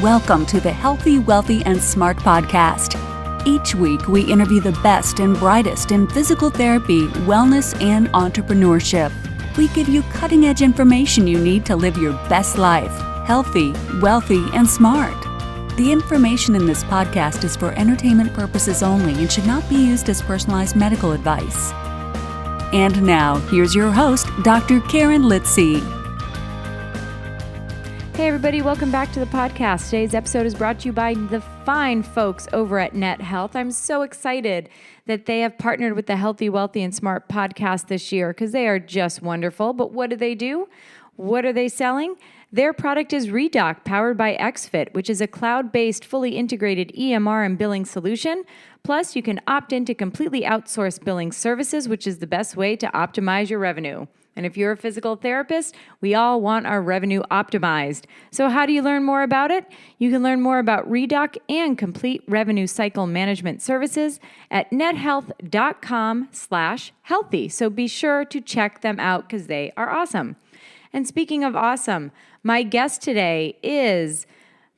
Welcome to the Healthy, Wealthy, and Smart podcast. Each week, we interview the best and brightest in physical therapy, wellness, and entrepreneurship. We give you cutting-edge information you need to live your best life, healthy, wealthy, and smart. The information in this podcast is for entertainment purposes only and should not be used as personalized medical advice. And now, here's your host, Dr. Karen Litzy. Hey everybody, welcome back to the podcast. Today's episode is brought to you by the fine folks over at Net Health. I'm so excited that they have partnered with the Healthy, Wealthy, and Smart podcast this year because they are just wonderful. But what do? What are they selling? Their product is Redoc, powered by XFit, which is a cloud-based, fully integrated EMR and billing solution. Plus, you can opt in to completely outsource billing services, which is the best way to optimize your revenue. And if you're a physical therapist, we all want our revenue optimized. So how do you learn more about it? You can learn more about Redoc and complete revenue cycle management services at nethealth.com/healthy. So be sure to check them out because they are awesome. And speaking of awesome, my guest today is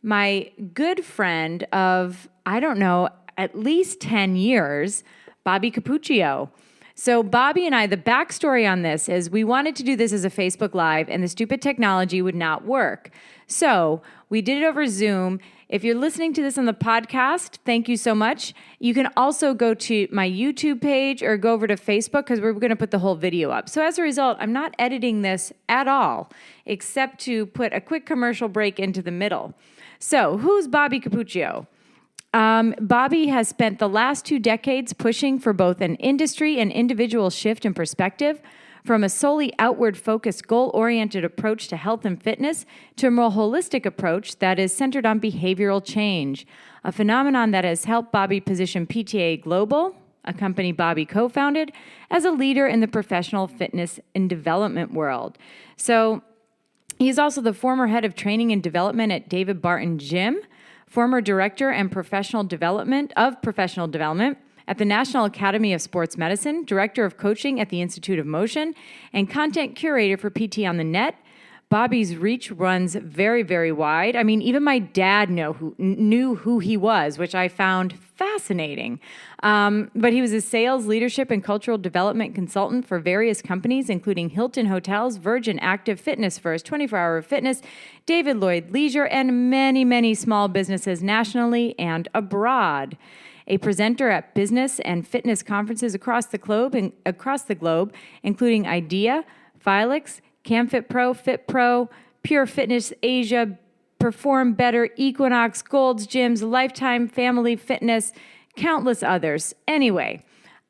my good friend of, at least 10 years, Bobby Cappuccio. So Bobby and I, the backstory on this is we wanted to do this as a Facebook Live and the stupid technology would not work. So we did it over Zoom. If you're listening to this on the podcast, thank you so much. You can also go to my YouTube page or go over to Facebook because we're going to put the whole video up. So as a result, I'm not editing this at all, except to put a quick commercial break into the middle. So who's Bobby Cappuccio? Bobby has spent the last 2 decades pushing for both an industry and individual shift in perspective, from a solely outward-focused, goal-oriented approach to health and fitness to a more holistic approach that is centered on behavioral change, a phenomenon that has helped Bobby position PTA Global, a company Bobby co-founded, as a leader in the professional fitness and development world. So he's also the former head of training and development at David Barton Gym, former director and professional development at the National Academy of Sports Medicine, director of coaching at the Institute of Motion, and content curator for PT on the Net. Bobby's reach runs very, very wide. I mean, even my dad knew who he was, which I found fascinating. But he was a sales, leadership, and cultural development consultant for various companies, including Hilton Hotels, Virgin Active, Fitness First, 24 Hour Fitness, David Lloyd Leisure, and many, many small businesses nationally and abroad. A presenter at business and fitness conferences across the globe, including IDEA, Filix, CamFit Pro, Fit Pro, Pure Fitness Asia, Perform Better, Equinox, Gold's Gyms, Lifetime Family Fitness, countless others. Anyway,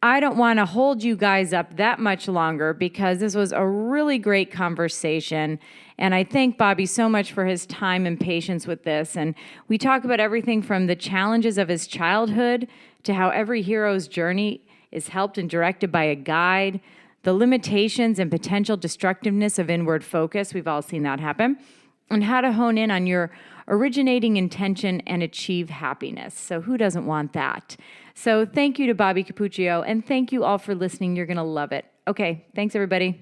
I don't want to hold you guys up that much longer because this was a really great conversation. And I thank Bobby so much for his time and patience with this. And we talk about everything from the challenges of his childhood to how every hero's journey is helped and directed by a guide, the limitations and potential destructiveness of inward focus. We've all seen that happen. And how to hone in on your originating intention and achieve happiness. So who doesn't want that? So thank you to Bobby Cappuccio, and thank you all for listening. You're going to love it. Okay, thanks everybody.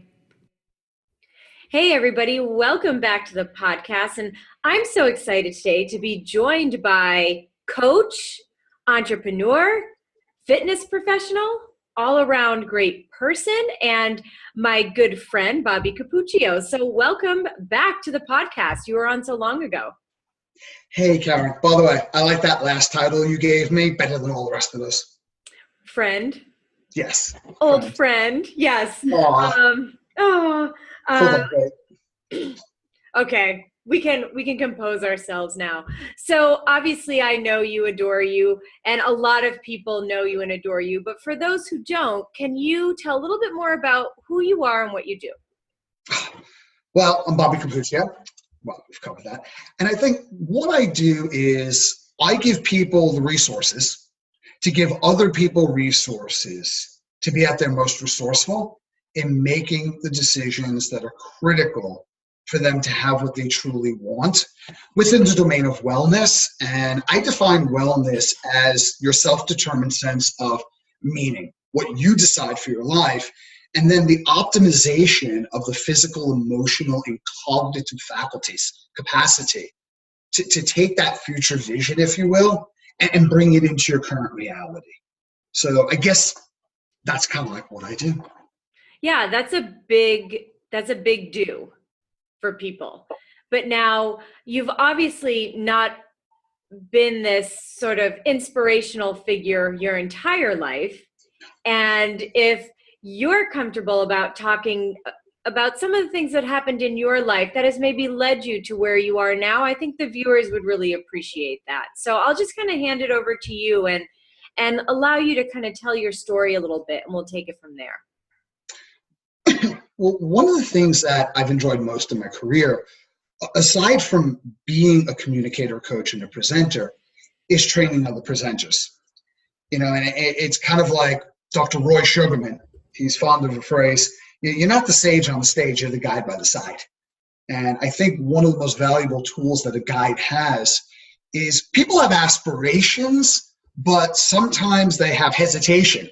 Hey everybody, welcome back to the podcast. And I'm so excited today to be joined by coach, entrepreneur, fitness professional, all-around great person, and my good friend, Bobby Cappuccio. So welcome back to the podcast. You were on so long ago. Hey, Karen. By the way, I like that last title you gave me better than all the rest of us. Friend? Yes. Old friend. Yes. Okay. We can compose ourselves now. So obviously I know you, adore you, and a lot of people know you and adore you. But for those who don't, can you tell a little bit more about who you are and what you do? Well, I'm Bobby Cappuccio. Well, we've covered that. And I think what I do is I give people the resources to give other people resources to be at their most resourceful in making the decisions that are critical for them to have what they truly want within the domain of wellness. And I define wellness as your self-determined sense of meaning, what you decide for your life, and then the optimization of the physical, emotional, and cognitive faculties, capacity to take that future vision, if you will, and bring it into your current reality. So I guess that's kind of like what I do. Yeah, that's a big do for people. But now you've obviously not been this sort of inspirational figure your entire life. And if you're comfortable about talking about some of the things that happened in your life that has maybe led you to where you are now, I think the viewers would really appreciate that. So I'll just kind of hand it over to you and allow you to kind of tell your story a little bit, and we'll take it from there. Well, one of the things that I've enjoyed most in my career, aside from being a communicator, coach, and a presenter, is training other presenters. And it's kind of like Dr. Roy Sugarman. He's fond of a phrase, you're not the sage on the stage, you're the guide by the side. And I think one of the most valuable tools that a guide has is people have aspirations, but sometimes they have hesitation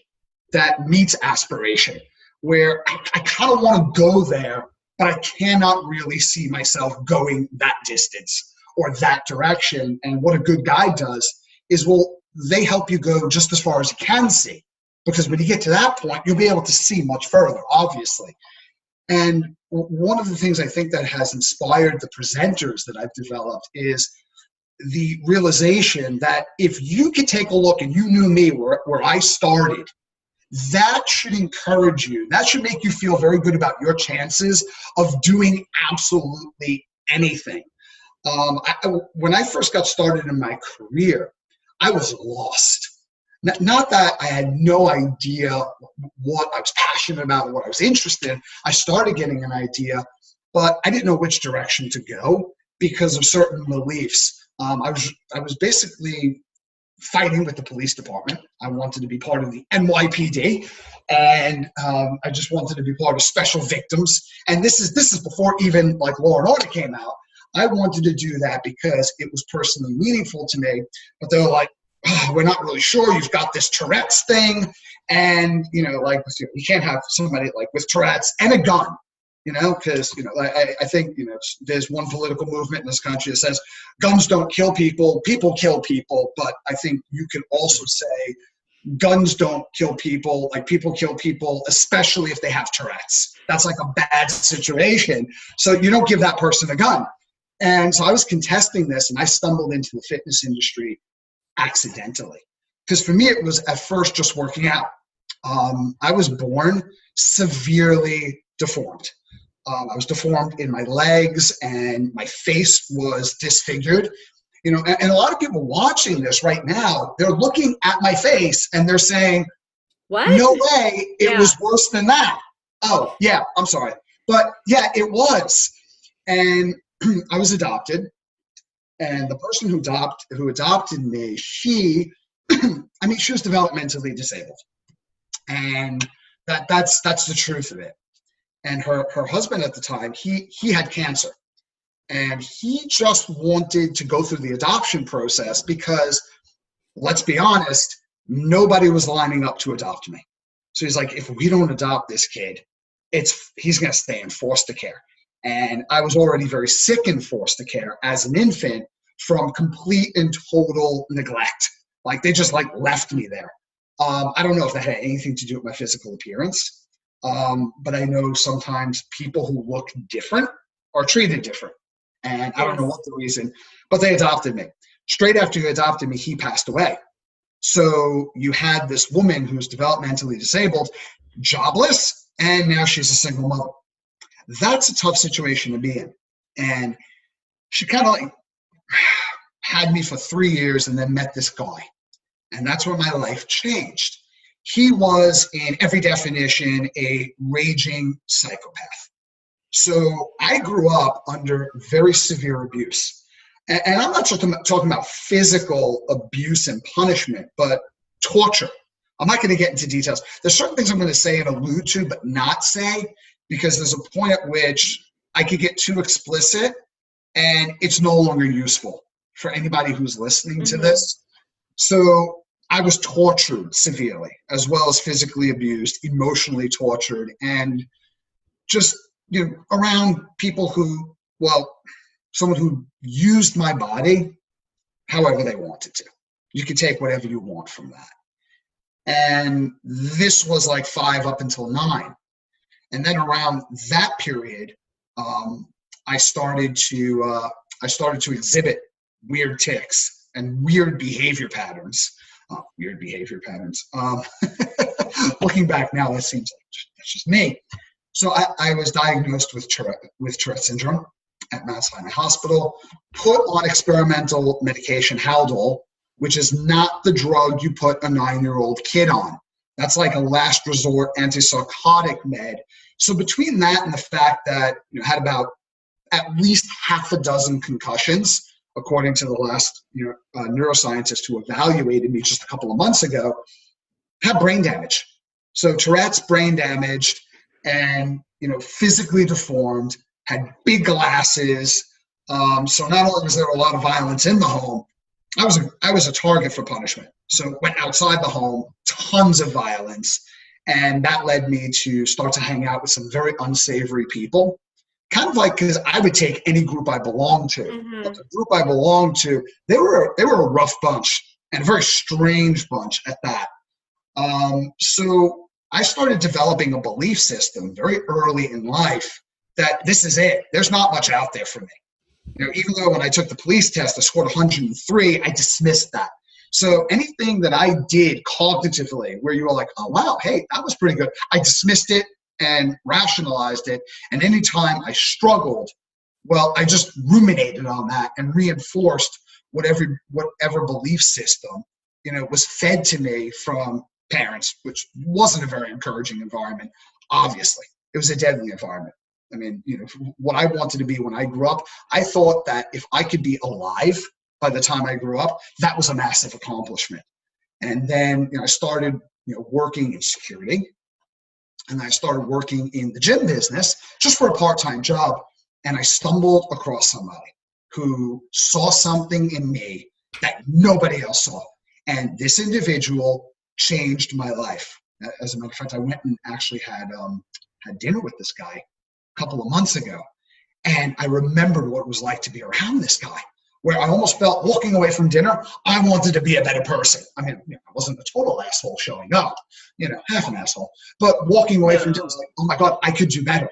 that meets aspiration, where I kind of want to go there, but I cannot really see myself going that distance or that direction. And what a good guide does is, well, they help you go just as far as you can see. Because when you get to that point, you'll be able to see much further, obviously. And one of the things I think that has inspired the presenters that I've developed is the realization that if you could take a look and you knew me where I started, that should encourage you. That should make you feel very good about your chances of doing absolutely anything. When I first got started in my career, I was lost. Not that I had no idea what I was passionate about, what I was interested in. I started getting an idea, but I didn't know which direction to go because of certain beliefs. I was basically fighting with the police department. I wanted to be part of the NYPD, and I just wanted to be part of special victims. And this is before even like Law and Order came out. I wanted to do that because it was personally meaningful to me. But they were like, oh, we're not really sure. You've got this Tourette's thing, and like you can't have somebody like with Tourette's and a gun. Because I think there's one political movement in this country that says guns don't kill people, people kill people. But I think you can also say guns don't kill people, like people kill people, especially if they have Tourette's. That's like a bad situation. So you don't give that person a gun. And so I was contesting this, and I stumbled into the fitness industry accidentally. Because for me, it was at first just working out. I was born severely deformed. I was deformed in my legs, and my face was disfigured. And a lot of people watching this right now, they're looking at my face and they're saying, what? No way, it was worse than that. Oh, yeah, I'm sorry. But yeah, it was. And I was adopted. And the person who adopted me, she was developmentally disabled. And that's the truth of it. And her husband at the time, he had cancer. And he just wanted to go through the adoption process because, let's be honest, nobody was lining up to adopt me. So he's like, if we don't adopt this kid, he's going to stay in foster care. And I was already very sick in foster care as an infant from complete and total neglect. Like they just left me there. I don't know if that had anything to do with my physical appearance. But I know sometimes people who look different are treated different. And I don't know what the reason, but they adopted me. Straight after you adopted me, he passed away. So you had this woman who's developmentally disabled, jobless, and now she's a single mother. That's a tough situation to be in. And she kind of had me for 3 years and then met this guy. And that's where my life changed. He was, in every definition, a raging psychopath. So I grew up under very severe abuse. And I'm not talking about physical abuse and punishment, but torture. I'm not going to get into details. There's certain things I'm going to say and allude to, but not say, because there's a point at which I could get too explicit and it's no longer useful for anybody who's listening to this. So I was tortured severely, as well as physically abused, emotionally tortured, and just around people who, well, someone who used my body however they wanted to. You can take whatever you want from that. And this was like 5 up until 9. And then around that period, I started to exhibit weird tics and weird behavior patterns. Looking back now, that seems like that's just me. So I was diagnosed with Tourette syndrome at Mount Sinai Hospital, put on experimental medication, Haldol, which is not the drug you put a 9-year-old kid on. That's like a last resort antipsychotic med. So between that and the fact that had about at least half a dozen concussions, according to the last neuroscientist who evaluated me just a couple of months ago, had brain damage. So Tourette's, brain damaged, and physically deformed, had big glasses. So not only was there a lot of violence in the home, I was a target for punishment. So went outside the home, tons of violence, and that led me to start to hang out with some very unsavory people. Kind of like, because I would take any group I belonged to. Mm-hmm. But the group I belonged to, they were a rough bunch, and a very strange bunch at that. So I started developing a belief system very early in life that this is it. There's not much out there for me. Even though when I took the police test, I scored 103, I dismissed that. So anything that I did cognitively where you were like, oh, wow, hey, that was pretty good, I dismissed it and rationalized it. And anytime I struggled, well, I just ruminated on that and reinforced whatever belief system, was fed to me from parents, which wasn't a very encouraging environment. Obviously, it was a deadly environment. I mean, what I wanted to be when I grew up, I thought that if I could be alive by the time I grew up, that was a massive accomplishment. And then I started, working in security, and I started working in the gym business just for a part-time job. And I stumbled across somebody who saw something in me that nobody else saw. And this individual changed my life. As a matter of fact, I went and actually had dinner with this guy a couple of months ago. And I remembered what it was like to be around this guy, where I almost felt walking away from dinner, I wanted to be a better person. I mean, I wasn't a total asshole showing up, half an asshole, but walking away from dinner was like, oh my God, I could do better.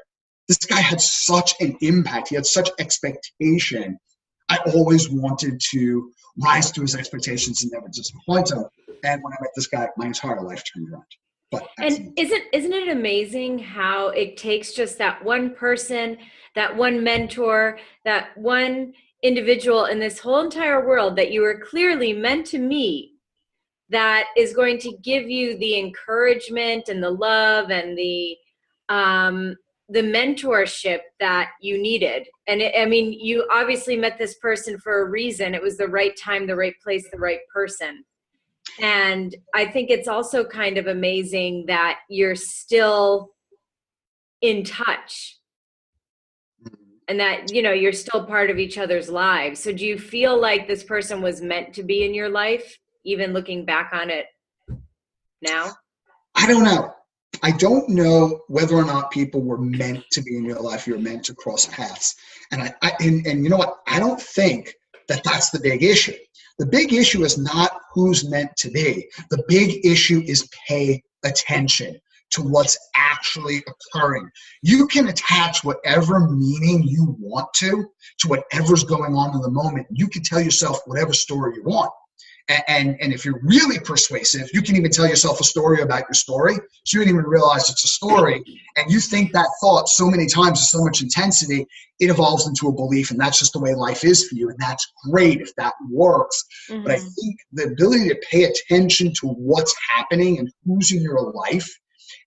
This guy had such an impact. He had such expectation. I always wanted to rise to his expectations and never disappoint him. And when I met this guy, my entire life turned around. And isn't it amazing how it takes just that one person, that one mentor, that one individual in this whole entire world that you were clearly meant to meet, that is going to give you the encouragement and the love and the mentorship that you needed. And you obviously met this person for a reason. It was the right time, the right place, the right person. And I think it's also kind of amazing that you're still in touch and that, you're still part of each other's lives. So do you feel like this person was meant to be in your life, even looking back on it now? I don't know. I don't know whether or not people were meant to be in your life. You're meant to cross paths. And and you know what? I don't think that that's the big issue. The big issue is not who's meant to be. The big issue is pay attention to what's actually occurring. You can attach whatever meaning you want to whatever's going on in the moment. You can tell yourself whatever story you want. And if you're really persuasive, you can even tell yourself a story about your story, so you don't even realize it's a story. And you think that thought so many times with so much intensity, it evolves into a belief, and that's just the way life is for you. And that's great if that works. Mm-hmm. But I think the ability to pay attention to what's happening and who's in your life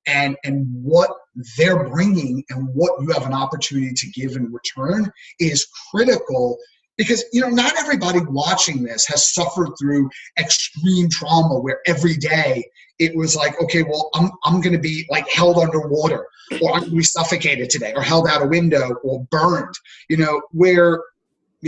and what they're bringing and what you have an opportunity to give in return is critical. Because, not everybody watching this has suffered through extreme trauma where every day it was like, okay, well, I'm going to be like held underwater, or I'm going to be suffocated today, or held out a window, or burned, where,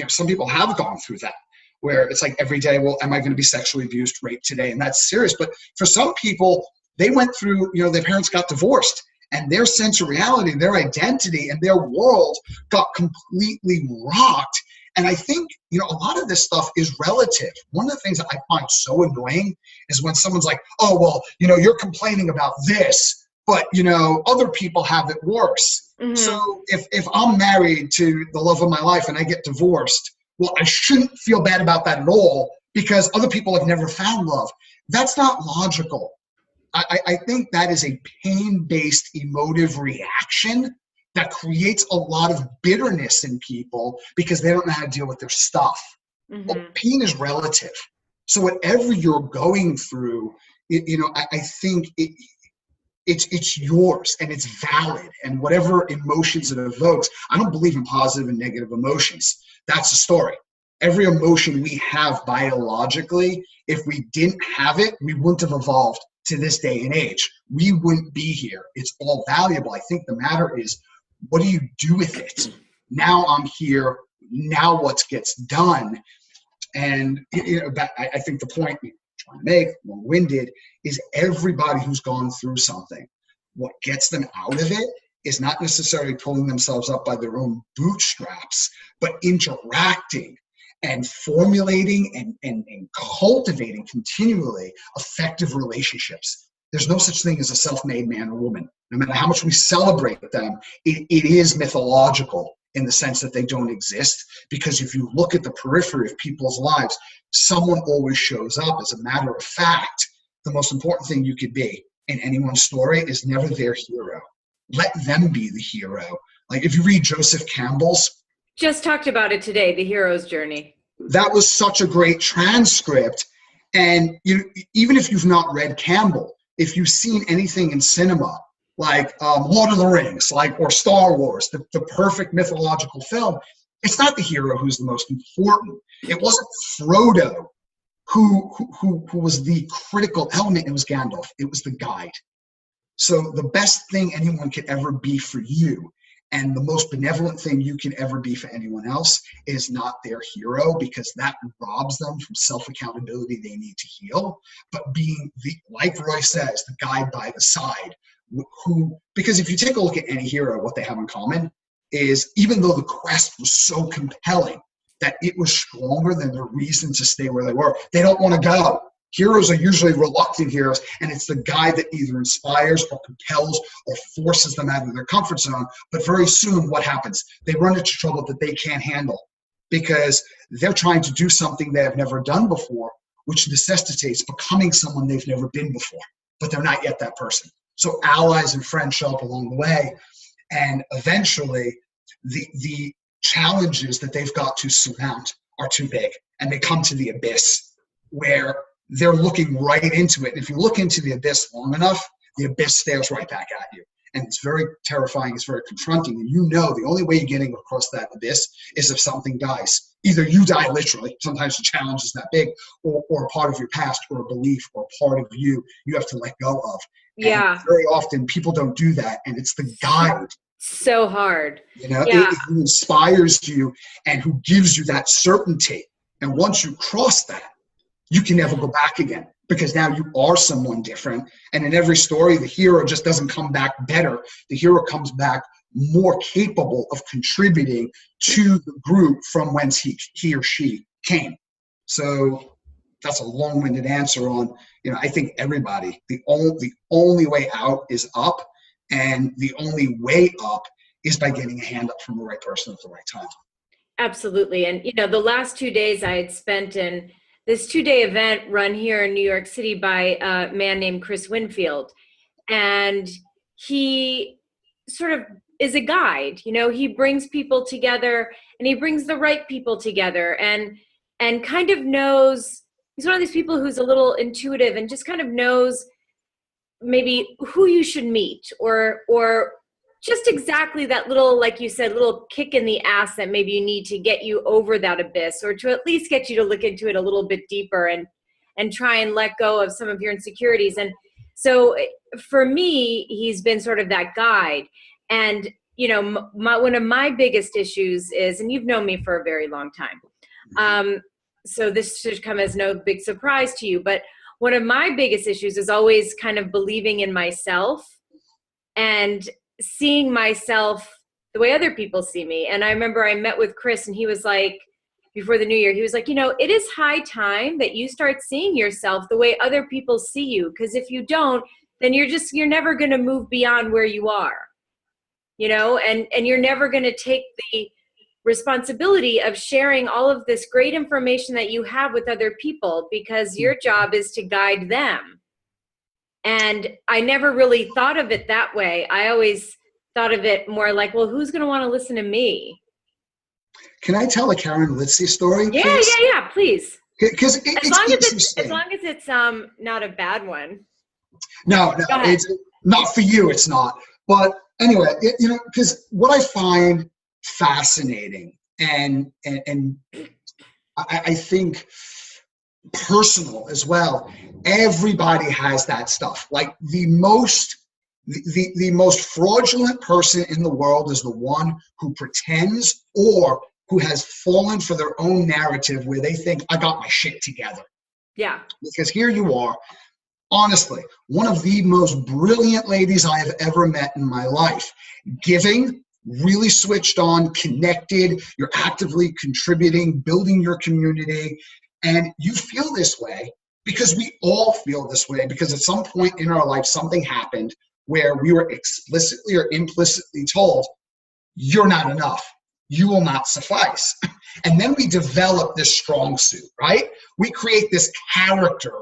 some people have gone through that, where it's like every day, well, am I going to be sexually abused, raped today? And that's serious. But for some people, they went through, their parents got divorced, and their sense of reality, their identity, and their world got completely rocked. And I think, a lot of this stuff is relative. One of the things that I find so annoying is when someone's like, oh, well, you're complaining about this, but, other people have it worse. Mm-hmm. So if I'm married to the love of my life and I get divorced, well, I shouldn't feel bad about that at all because other people have never found love. That's not logical. I think that is a pain-based emotive reaction that creates a lot of bitterness in people because they don't know how to deal with their stuff. Mm-hmm. Well, pain is relative. So whatever you're going through, I think it's yours and it's valid. And whatever emotions it evokes, I don't believe in positive and negative emotions. That's the story. Every emotion we have biologically, if we didn't have it, we wouldn't have evolved to this day and age. We wouldn't be here. It's all valuable. I think the matter is, what do you do with it? Now I'm here. Now what gets done? And I think the point I'm trying to make, long-winded, is everybody who's gone through something, what gets them out of it is not necessarily pulling themselves up by their own bootstraps, but interacting and formulating and cultivating continually effective relationships. There's no such thing as a self-made man or woman. No matter how much we celebrate them, it is mythological in the sense that they don't exist. Because if you look at the periphery of people's lives, someone always shows up. As a matter of fact, the most important thing you could be in anyone's story is never their hero. Let them be the hero. Like if you read Joseph Campbell's, just talked about it today, The Hero's Journey. That was such a great transcript. And even if you've not read Campbell, if you've seen anything in cinema, like Lord of the Rings, or Star Wars, the perfect mythological film, it's not the hero who's the most important. It wasn't Frodo who was the critical element. It was Gandalf. It was the guide. So the best thing anyone could ever be for you, and the most benevolent thing you can ever be for anyone else, is not their hero, because that robs them from self-accountability they need to heal, but being like Roy says, the guide by the side, because if you take a look at any hero, what they have in common is, even though the quest was so compelling that it was stronger than their reason to stay where they were, they don't want to go. Heroes are usually reluctant heroes, and it's the guide that either inspires or compels or forces them out of their comfort zone. But very soon, what happens? They run into trouble that they can't handle because they're trying to do something they have never done before, which necessitates becoming someone they've never been before, but they're not yet that person. So allies and friends show up along the way, and eventually the challenges that they've got to surmount are too big, and they come to the abyss where they're looking right into it. And if you look into the abyss long enough, the abyss stares right back at you. And it's very terrifying. It's very confronting. And the only way you're getting across that abyss is if something dies. Either you die literally, sometimes the challenge is that big, or a part of your past, or a belief, or a part of you have to let go of. Yeah. And very often people don't do that. And it's the guide. So hard. Yeah. It who inspires you and who gives you that certainty. And once you cross that, you can never go back again, because now you are someone different. And in every story, the hero just doesn't come back better. The hero comes back more capable of contributing to the group from whence he or she came. So that's a long-winded answer on, I think everybody, the only way out is up, and the only way up is by getting a hand up from the right person at the right time. Absolutely. And, the last 2 days I had spent in this 2-day event run here in New York City by a man named Chris Winfield. And he sort of is a guide. He brings people together, and he brings the right people together, and kind of knows, he's one of these people who's a little intuitive and just kind of knows maybe who you should meet, or just exactly that little, like you said, little kick in the ass that maybe you need to get you over that abyss, or to at least get you to look into it a little bit deeper and try and let go of some of your insecurities. And so for me, he's been sort of that guide. And, one of my biggest issues is, and you've known me for a very long time, so this should come as no big surprise to you, but one of my biggest issues is always kind of believing in myself and seeing myself the way other people see me. And I remember I met with Chris, and he was like, before the new year. He was like, it is high time that you start seeing yourself the way other people see you. Because if you don't, then you're never going to move beyond where you are, and you're never going to take the responsibility of sharing all of this great information that you have with other people, because your job is to guide them. And I never really thought of it that way. I always thought of it more like, well, who's going to want to listen to me? Can I tell a Karen Litzy story? Yeah, please? yeah, please. Because as long as it's not a bad one. No, it's not for you. It's not. But anyway, because what I find fascinating and I think personal as well. Everybody has that stuff. Like the most fraudulent person in the world is the one who pretends or who has fallen for their own narrative where they think, I got my shit together. Yeah. Because here you are, honestly, one of the most brilliant ladies I have ever met in my life. Giving, really switched on, connected, you're actively contributing, building your community, and you feel this way because we all feel this way, because at some point in our life, something happened where we were explicitly or implicitly told, you're not enough. You will not suffice. And then we develop this strong suit, right? We create this character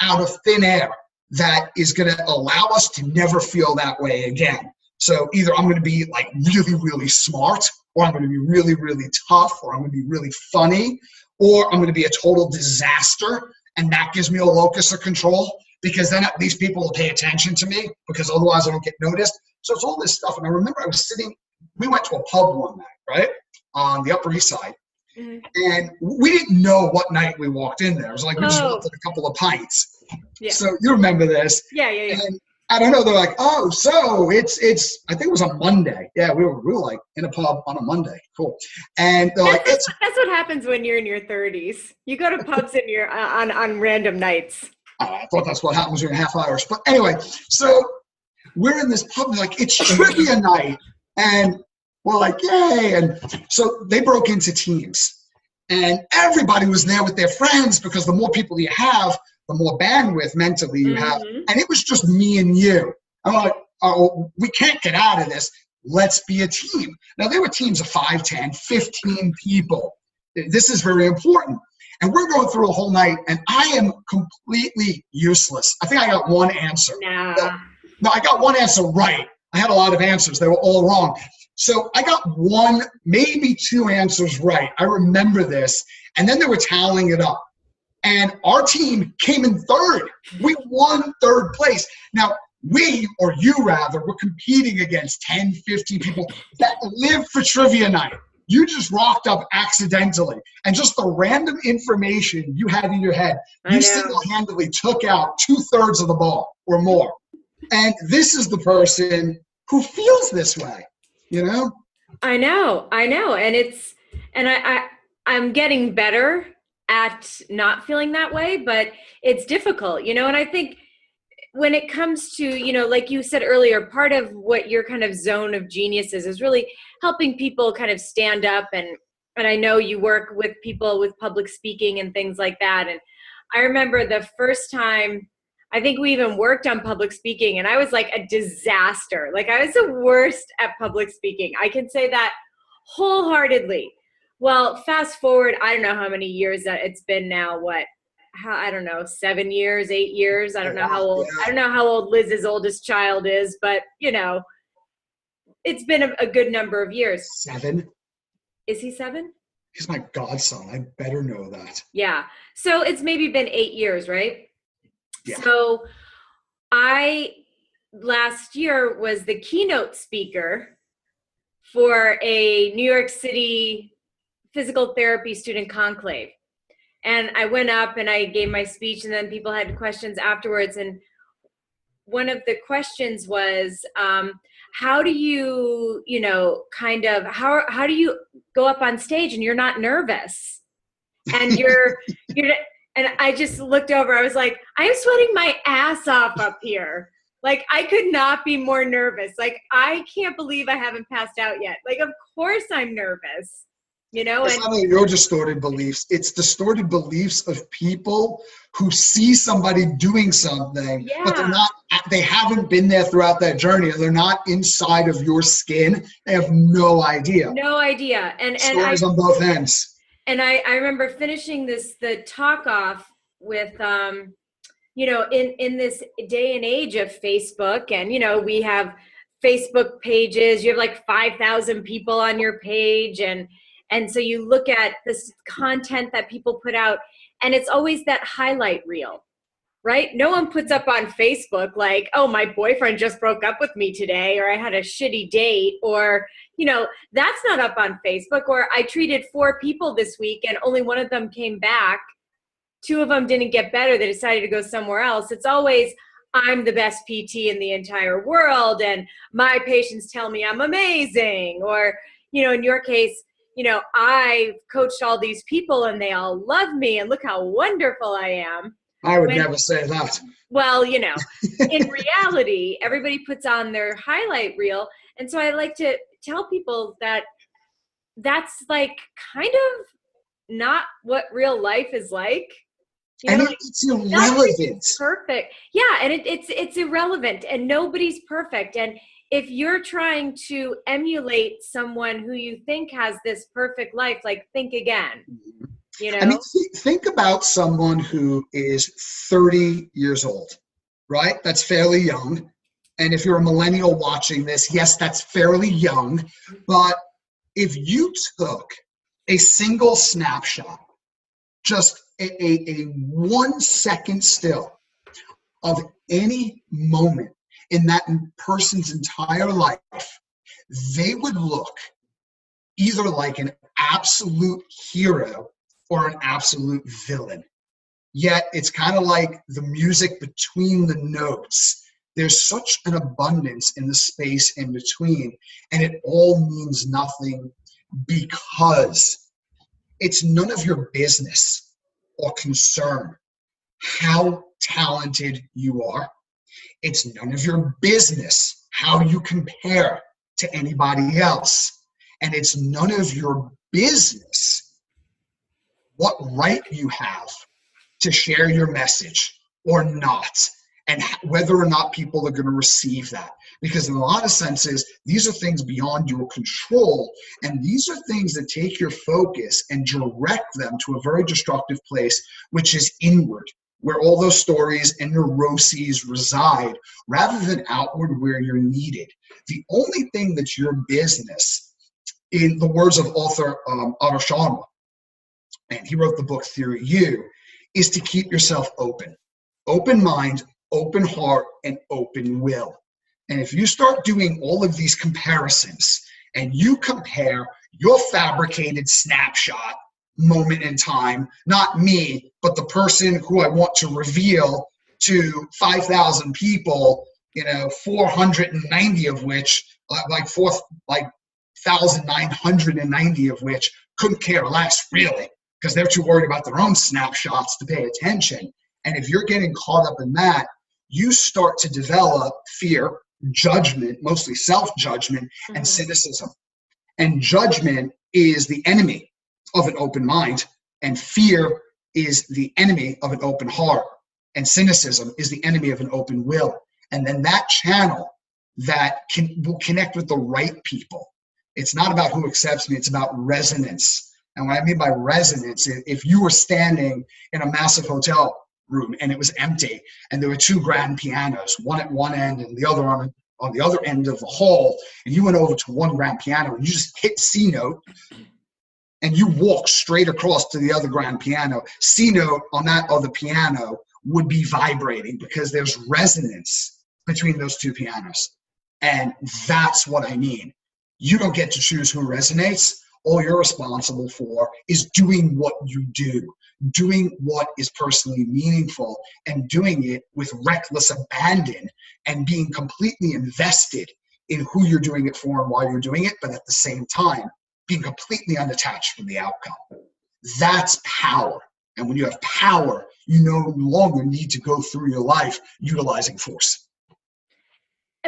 out of thin air that is going to allow us to never feel that way again. So either I'm going to be like really, really smart, or I'm going to be really, really tough, or I'm going to be really funny, or I'm going to be a total disaster. And that gives me a locus of control, because then at least people will pay attention to me, because otherwise I don't get noticed. So it's all this stuff. And I remember we went to a pub one night, right, on the Upper East Side. Mm-hmm. And we didn't know what night we walked in there. It was like we just walked in a couple of pints. Yeah. So you remember this. Yeah. And I don't know, they're like, oh, so it's I think it was a Monday. Yeah, we were like in a pub on a Monday. Cool. And they're like, that's what happens when you're in your 30s. You go to pubs in your on random nights. I thought that's what happens when you're half Irish. But anyway, so we're in this pub, like it's trivia night. And we're like, yay. And so they broke into teams. And everybody was there with their friends, because the more people you have, the more bandwidth mentally you have. And it was just me and you. I'm like, oh, we can't get out of this. Let's be a team. Now, there were teams of 5, 10, 15 people. This is very important. And we're going through a whole night, and I am completely useless. I think I got one answer. No, I got one answer right. I had a lot of answers. They were all wrong. So I got one, maybe two answers right. I remember this. And then they were tallying it up. And our team came in third. We won third place. Now, we, or you rather, were competing against 10, 15 people that live for trivia night. You just rocked up accidentally. And just the random information you had in your head, you single-handedly took out 2/3 of the ball or more. And this is the person who feels this way, I know. And I'm getting better at not feeling that way, but it's difficult, and I think when it comes to, like you said earlier, part of what your kind of zone of genius is really helping people kind of stand up. And I know you work with people with public speaking and things like that. And I remember the first time, I think we even worked on public speaking, and I was like a disaster. Like I was the worst at public speaking. I can say that wholeheartedly. Well, fast forward, I don't know how many years that it's been now. I don't know, 7 years, 8 years. I don't know how old. I don't know how old Liz's oldest child is, but it's been a good number of years. 7. Is he 7? He's my godson. I better know that. Yeah. So it's maybe been 8 years, right? Yeah. So last year was the keynote speaker for a New York City physical therapy student conclave. And I went up and I gave my speech, and then people had questions afterwards. And one of the questions was, how do you, how do you go up on stage and you're not nervous? And you're and I just looked over. I was like, I'm sweating my ass off up here. Like, I could not be more nervous. Like, I can't believe I haven't passed out yet. Like, of course I'm nervous. you know, It's and not only your distorted beliefs, it's distorted beliefs of people who see somebody doing something, but yeah, they haven't been there throughout that journey, or they're not inside of your skin. They have no idea. no idea. Stories on both ends. And I remember finishing the talk off with, you know, in this day and age of Facebook, and, you know, we have Facebook pages, you have like 5,000 people on your page. And so you look at this content that people put out, and it's always that highlight reel, right? No one puts up on Facebook like, oh, my boyfriend just broke up with me today, or I had a shitty date, or, you know, that's not up on Facebook. Or I treated 4 people this week and only one of them came back. 2 of them didn't get better. They decided to go somewhere else. It's always, I'm the best PT in the entire world, and my patients tell me I'm amazing. Or, you know, in your case, you know, I've coached all these people and they all love me, and look how wonderful I am. I would never say that. Well, you know, in reality, everybody puts on their highlight reel. And so I like to tell people that that's like kind of not what real life is like. You And know, it's irrelevant. perfect. Yeah, and it's irrelevant, and nobody's perfect. And if you're trying to emulate someone who you think has this perfect life, like, think again. You know, I mean, think about someone who is 30 years old, right? That's fairly young. And if you're a millennial watching this, yes, that's fairly young. But if you took a single snapshot, just a 1 second still of any moment in that person's entire life, they would look either like an absolute hero or an absolute villain. Yet it's kind of like the music between the notes. There's such an abundance in the space in between, and it all means nothing because it's none of your business or concern how talented you are. It's none of your business how you compare to anybody else. And it's none of your business what right you have to share your message or not, and whether or not people are going to receive that. Because in a lot of senses, these are things beyond your control, and these are things that take your focus and direct them to a very destructive place, which is inward, where all those stories and neuroses reside, rather than outward, where you're needed. The only thing that's your business, in the words of author Otto Scharmer, and he wrote the book Theory U, is to keep yourself open. Open mind, open heart, and open will. And if you start doing all of these comparisons, and you compare your fabricated snapshot moment in time, not me, but the person who I want to reveal to 5,000 people, 490 of which, like 1,990 of which couldn't care less, really, because they're too worried about their own snapshots to pay attention. And if you're getting caught up in that, you start to develop fear, judgment, mostly self-judgment, and cynicism. And judgment is the enemy of an open mind, and fear is the enemy of an open heart, and cynicism is the enemy of an open will. And then that channel that will connect with the right people. It's not about who accepts me, it's about resonance. And what I mean by resonance, if you were standing in a massive hotel room and it was empty, and there were 2 grand pianos, one at one end and the other on the other end of the hall, and you went over to one grand piano and you just hit C note, and you walk straight across to the other grand piano, C note on that other piano would be vibrating because there's resonance between those 2 pianos. And that's what I mean. You don't get to choose who resonates. All you're responsible for is doing what you do, doing what is personally meaningful, and doing it with reckless abandon, and being completely invested in who you're doing it for and why you're doing it, but at the same time, being completely unattached from the outcome. That's power. And when you have power, you no longer need to go through your life utilizing force.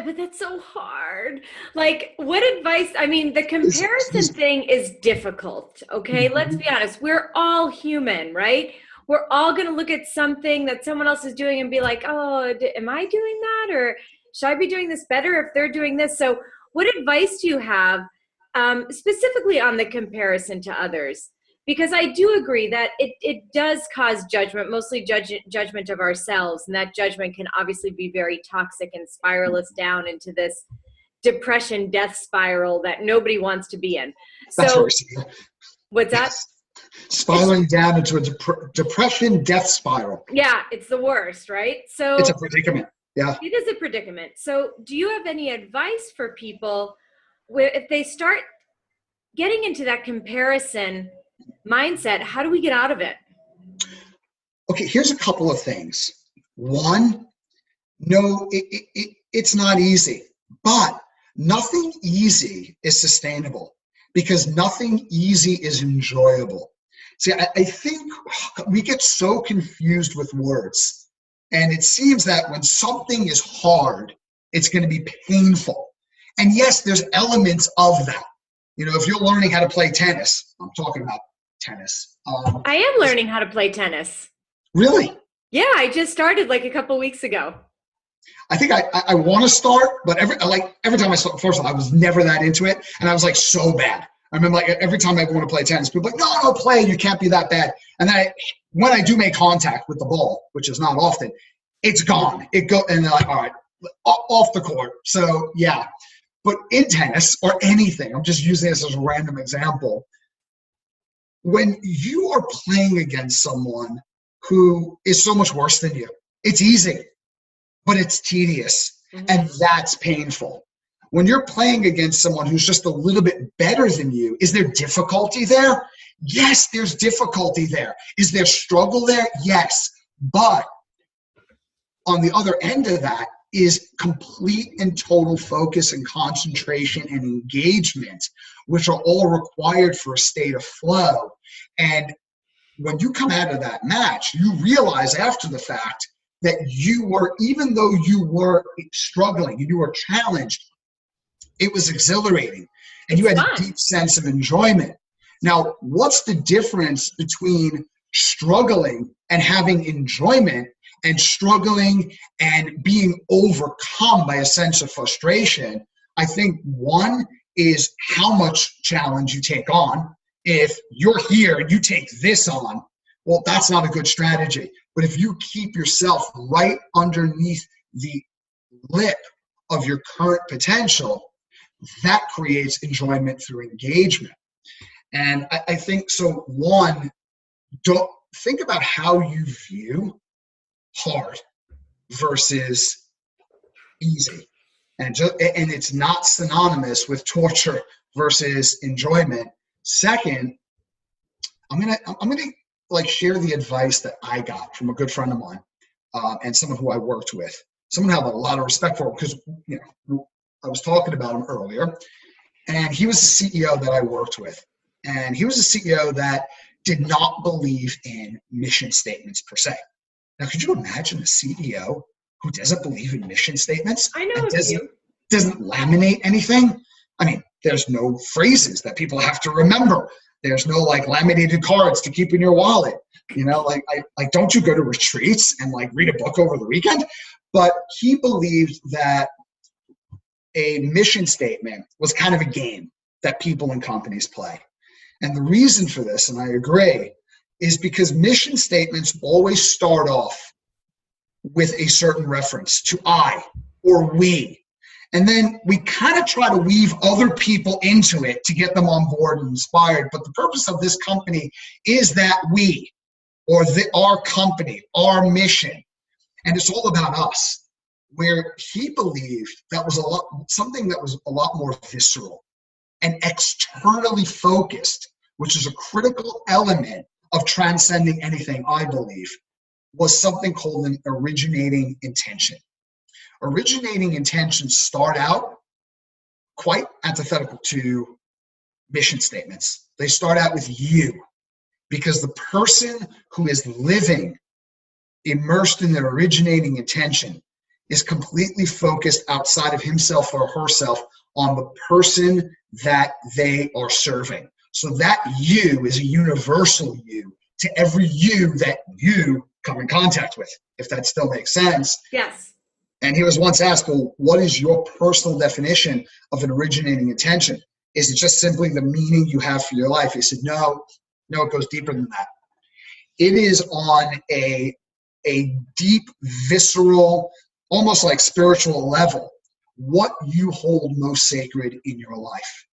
But that's so hard. Like, what advice? I mean, the Is- comparison thing is difficult. Okay. Let's Mhm. be honest. We're all human, right? We're all going to look at something that someone else is doing and be like, oh, am I doing that? Or should I be doing this better if they're doing this? So, what advice do you have specifically on the comparison to others? Because I do agree that it does cause judgment, mostly judgment of ourselves. And that judgment can obviously be very toxic and spiral us down into this depression, death spiral that nobody wants to be in. That's So, very similar. what's that? Yes. Spiraling down into a depression, death spiral. Yeah, it's the worst, right? It's a So, predicament. Yeah. it is a predicament. So, do you have any advice for people where if they start getting into that comparison mindset, how do we get out of it? Okay, here's a couple of things. One, no, it's not easy, but nothing easy is sustainable because nothing easy is enjoyable. See, I think we get so confused with words, and it seems that when something is hard, it's going to be painful. And yes, there's elements of that. If you're learning how to play tennis, I'm talking about tennis. I am learning how to play tennis. Really? Yeah, I just started like a couple weeks ago. I think I want to start, but every time I started, first of all, I was never that into it, and I was like so bad. I remember like every time I want to play tennis, people are like, no, play, you can't be that bad. And then when I do make contact with the ball, which is not often, it's gone. And they're like, all right, off the court. So yeah, but in tennis or anything, I'm just using this as a random example. When you are playing against someone who is so much worse than you, it's easy, but it's tedious, and that's painful. When you're playing against someone who's just a little bit better than you, is there difficulty there? Yes, there's difficulty there. Is there struggle there? Yes. But on the other end of that is complete and total focus and concentration and engagement, which are all required for a state of flow. And when you come out of that match, you realize after the fact that even though you were struggling, you were challenged, it was exhilarating, and you had a deep sense of enjoyment. Now, what's the difference between struggling and having enjoyment and struggling and being overcome by a sense of frustration? I think one is how much challenge you take on. If you're here and you take this on, well, that's not a good strategy. But if you keep yourself right underneath the lip of your current potential, that creates enjoyment through engagement. And I think so. One, don't think about how you view hard versus easy, and it's not synonymous with torture versus enjoyment. Second, I'm gonna like share the advice that I got from a good friend of mine, and someone who I worked with, someone I have a lot of respect for, because I was talking about him earlier, and he was the CEO that I worked with, and he was a CEO that did not believe in mission statements per se. Now, could you imagine a CEO who doesn't believe in mission statements? I know and you. doesn't laminate anything? I mean, there's no phrases that people have to remember. There's no like laminated cards to keep in your wallet. Like don't you go to retreats and like read a book over the weekend? But he believed that a mission statement was kind of a game that people and companies play. And the reason for this, and I agree, is because mission statements always start off with a certain reference to I or we. And then we kind of try to weave other people into it to get them on board and inspired. But the purpose of this company is that we, or our company, our mission, and it's all about us. Where he believed that was something that was a lot more visceral and externally focused, which is a critical element of transcending anything, I believe, was something called an originating intention. Originating intentions start out quite antithetical to mission statements. They start out with you, because the person who is living immersed in their originating intention is completely focused outside of himself or herself on the person that they are serving. So that you is a universal you to every you that you come in contact with, if that still makes sense. Yes. And he was once asked, well, what is your personal definition of an originating intention? Is it just simply the meaning you have for your life? He said, no, it goes deeper than that. It is on a deep, visceral, almost like spiritual level, what you hold most sacred in your life.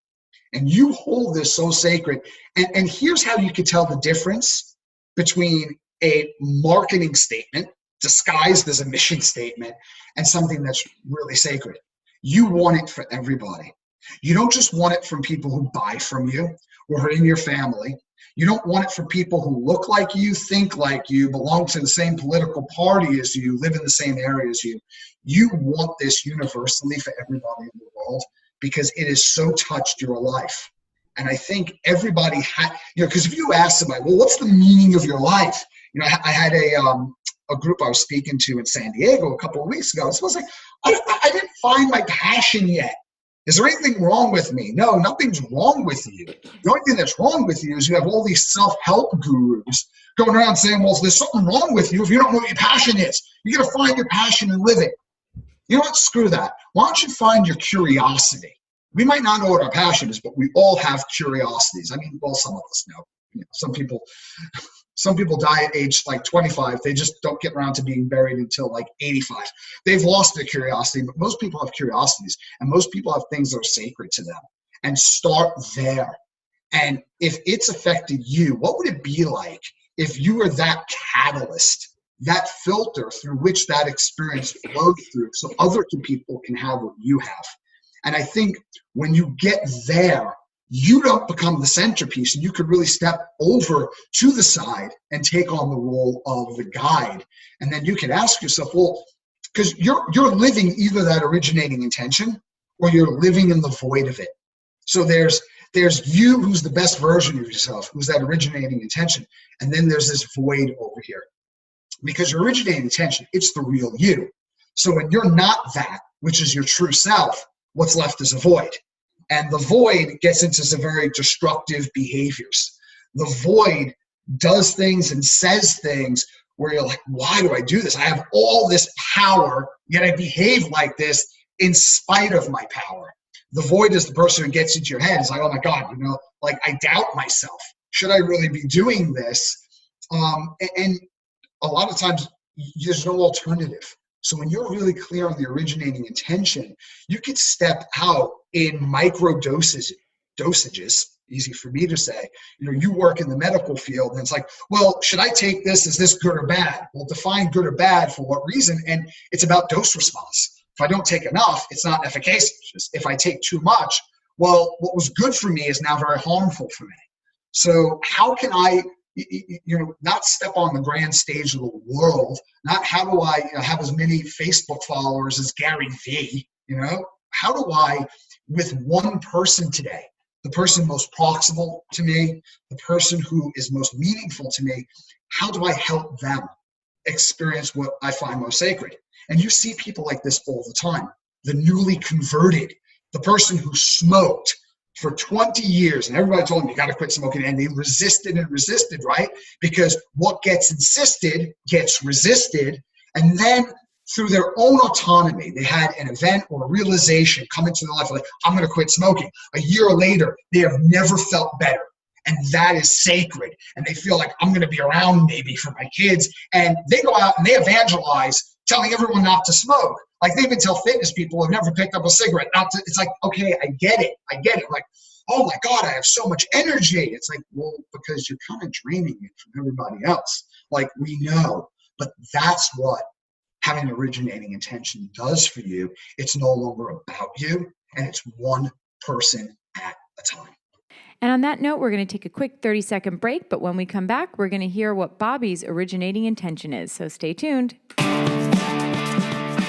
And you hold this so sacred. And here's how you can tell the difference between a marketing statement disguised as a mission statement and something that's really sacred. You want it for everybody. You don't just want it from people who buy from you or are in your family. You don't want it for people who look like you, think like you, belong to the same political party as you, live in the same area as you. You want this universally for everybody in the world because it has so touched your life. And I think everybody because if you ask somebody, well, what's the meaning of your life? I had a group I was speaking to in San Diego a couple of weeks ago. It was like, I didn't find my passion yet. Is there anything wrong with me? No, nothing's wrong with you. The only thing that's wrong with you is you have all these self-help gurus going around saying, well, there's something wrong with you if you don't know what your passion is. You got to find your passion and live it. You know what? Screw that. Why don't you find your curiosity? We might not know what our passion is, but we all have curiosities. I mean, well, some of us know. Some people die at age like 25. They just don't get around to being buried until like 85. They've lost their curiosity, but most people have curiosities, and most people have things that are sacred to them. And start there. And if it's affected you, what would it be like if you were that catalyst, that filter through which that experience flowed through so other people can have what you have? And I think when you get there, you don't become the centerpiece, and you could really step over to the side and take on the role of the guide. And then you can ask yourself, well, because you're living either that originating intention or you're living in the void of it. So there's you who's the best version of yourself, who's that originating intention. And then there's this void over here. Because your originating intention, it's the real you. So when you're not that, which is your true self, what's left is a void. And the void gets into some very destructive behaviors. The void does things and says things where you're like, why do I do this? I have all this power, yet I behave like this in spite of my power. The void is the person who gets into your head. It's like, oh my God, like I doubt myself. Should I really be doing this? And a lot of times there's no alternative. So when you're really clear on the originating intention, you could step out in micro dosages, easy for me to say. You work in the medical field, and it's like, well, should I take this? Is this good or bad? Well, define good or bad for what reason? And it's about dose response. If I don't take enough, it's not efficacious. If I take too much, well, what was good for me is now very harmful for me. So how can I not step on the grand stage of the world, not how do I have as many Facebook followers as Gary Vee, how do I, with one person today, the person most proximal to me, the person who is most meaningful to me, how do I help them experience what I find most sacred? And you see people like this all the time. The newly converted, the person who smoked for 20 years, and everybody told them, you got to quit smoking, and they resisted and resisted, right? Because what gets insisted gets resisted, and then through their own autonomy, they had an event or a realization come into their life, like, I'm going to quit smoking. A year later, they have never felt better, and that is sacred, and they feel like, I'm going to be around maybe for my kids, and they go out and they evangelize, telling everyone not to smoke. Like they even tell fitness people who have never picked up a cigarette not to. It's like, okay, I get it. Like, oh my God, I have so much energy. It's like, well, because you're kind of draining it from everybody else. Like we know, but that's what having an originating intention does for you. It's no longer about you, and it's one person at a time. And on that note, we're going to take a quick 30-second break, but when we come back, we're going to hear what Bobby's originating intention is. So stay tuned.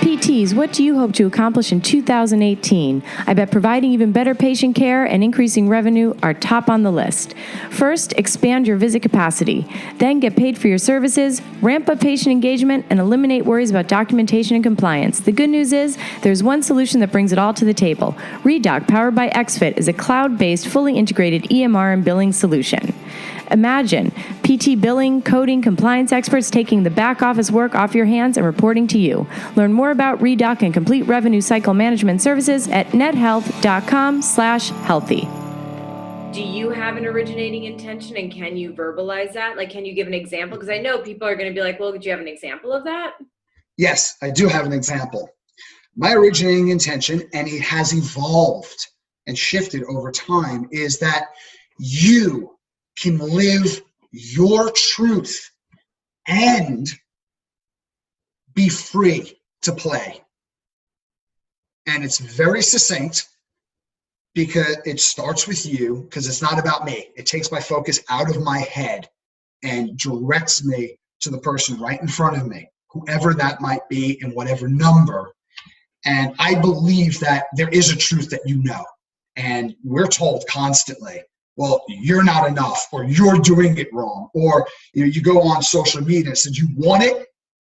PT PTs, what do you hope to accomplish in 2018? I bet providing even better patient care and increasing revenue are top on the list. First, expand your visit capacity. Then get paid for your services, ramp up patient engagement, and eliminate worries about documentation and compliance. The good news is there's one solution that brings it all to the table. ReDoc, powered by XFit, is a cloud-based, fully integrated EMR and billing solution. Imagine PT billing, coding, compliance experts taking the back office work off your hands and reporting to you. Learn more about ReDoc and complete revenue cycle management services at nethealth.com/healthy. Do you have an originating intention, and can you verbalize that? Like, can you give an example? Because I know people are going to be like, well, do you have an example of that? Yes, I do have an example. My originating intention, and it has evolved and shifted over time, is that you can live your truth and be free to play. And it's very succinct because it starts with you, because it's not about me. It takes my focus out of my head and directs me to the person right in front of me, whoever that might be in whatever number. And I believe that there is a truth that you know. And we're told constantly, well, you're not enough, or you're doing it wrong, or you go on social media and said, you want it,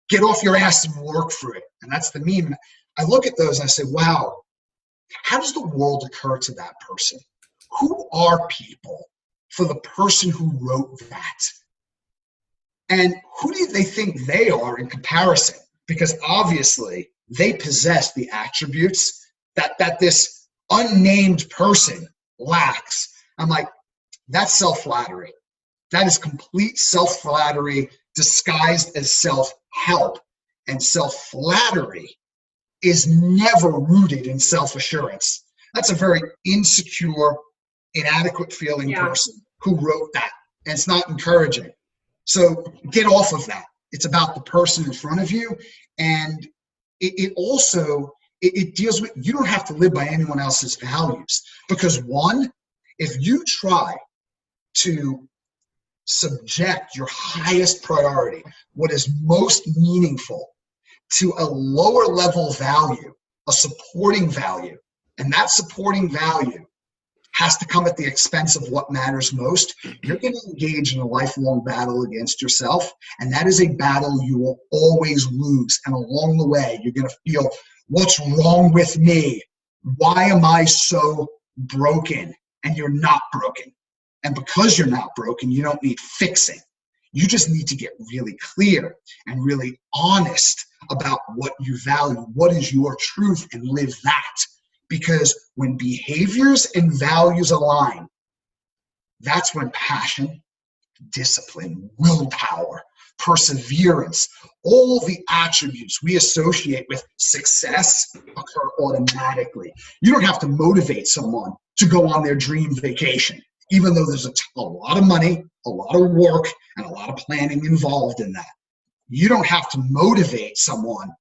get off your ass and work for it. And that's the meme. I look at those and I say, wow, how does the world occur to that person? Who are people for the person who wrote that? And who do they think they are in comparison? Because obviously they possess the attributes that this unnamed person lacks. I'm like, that's self-flattery. That is complete self-flattery disguised as self-help. And self-flattery is never rooted in self-assurance. That's a very insecure, inadequate feeling person who wrote that. And it's not encouraging. So get off of that. It's about the person in front of you. And it also deals with, you don't have to live by anyone else's values. Because one, if you try to subject your highest priority, what is most meaningful, to a lower level value, a supporting value, and that supporting value has to come at the expense of what matters most, you're going to engage in a lifelong battle against yourself, and that is a battle you will always lose. And along the way, you're going to feel, what's wrong with me? Why am I so broken? And you're not broken. And because you're not broken, you don't need fixing. You just need to get really clear and really honest about what you value, what is your truth, and live that. Because when behaviors and values align, that's when passion, discipline, willpower, perseverance, all the attributes we associate with success occur automatically. You don't have to motivate someone to go on their dream vacation, even though there's a lot of money, a lot of work, and a lot of planning involved in that. You don't have to motivate someone